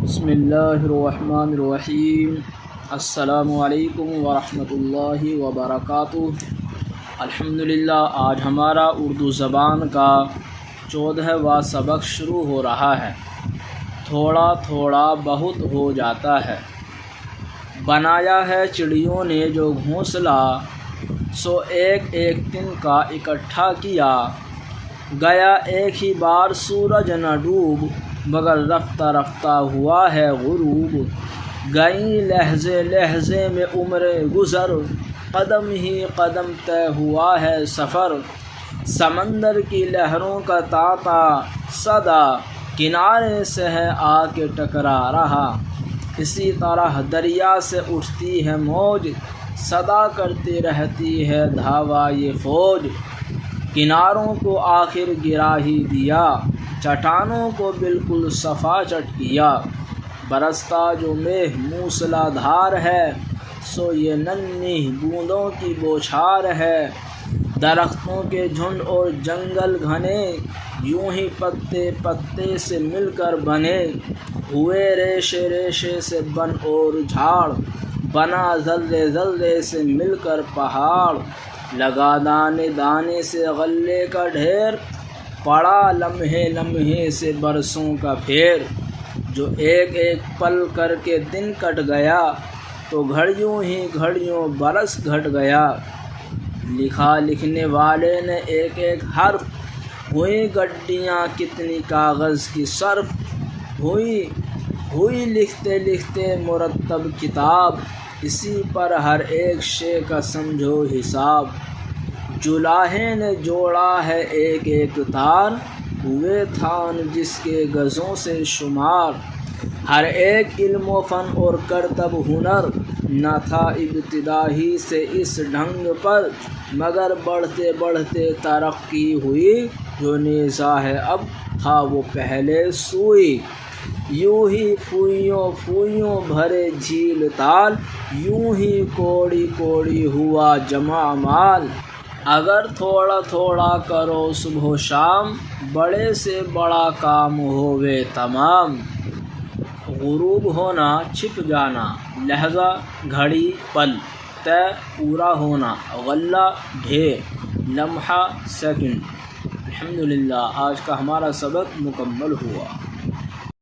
بسم اللہ الرحمن الرحیم۔ السلام علیکم ورحمۃ اللہ وبرکاتہ۔ الحمدللہ، آج ہمارا اردو زبان کا 14واں سبق شروع ہو رہا ہے۔ تھوڑا تھوڑا بہت ہو جاتا ہے، بنایا ہے چڑیوں نے جو گھونسلہ، سو ایک ایک دن کا اکٹھا کیا، گیا ایک ہی بار سورج نہ ڈوب، مگر رفتہ رفتہ ہوا ہے غروب، گئیں لہجے لہجے میں عمریں گزر، قدم ہی قدم طے ہوا ہے سفر، سمندر کی لہروں کا طاطا صدا، کنارے سے ہے آ کے ٹکرا رہا، اسی طرح دریا سے اٹھتی ہے موج، صدا کرتی رہتی ہے دھاوا یہ فوج، کناروں کو آخر گرا ہی دیا، چٹانوں کو بالکل صفا چٹ کیا، برستا جو مہ موسلا دھار ہے، سو یہ ننھی بوندوں کی بوچھار ہے، درختوں کے جھنڈ اور جنگل گھنے، یوں ہی پتے پتے سے مل کر بنے، ہوئے ریشے ریشے سے بن اور جھاڑ، بنا ذرے ذرے سے مل کر پہاڑ، لگا دانے دانے سے غلے کا ڈھیر، پڑا لمحے لمحے سے برسوں کا پھیر، جو ایک ایک پل کر کے دن کٹ گیا، تو گھڑیوں ہی گھڑیوں برس گھٹ گیا، لکھا لکھنے والے نے ایک ایک حرف، ہوئی گڈیاں کتنی کاغذ کی صرف، ہوئی لکھتے لکھتے مرتب کتاب، اسی پر ہر ایک شے کا سمجھو حساب، جولاہے نے جوڑا ہے ایک ایک تار، ہوئے تھان جس کے گزوں سے شمار، ہر ایک علم و فن اور کرتب ہنر، نہ تھا ابتدا ہی سے اس ڈھنگ پر، مگر بڑھتے بڑھتے ترقی ہوئی، جو نیزہ ہے اب تھا وہ پہلے سوئی، یوں ہی پھویوں پھویوں بھرے جھیل تال، یوں ہی کوڑی کوڑی ہوا جمع مال، اگر تھوڑا تھوڑا کرو صبح و شام، بڑے سے بڑا کام ہووے تمام، غروب ہونا چھپ جانا، لحظہ گھڑی پل، طے پورا ہونا، غلہ ڈھیر، لمحہ سیکنڈ۔ الحمدللہ، آج کا ہمارا سبق مکمل ہوا۔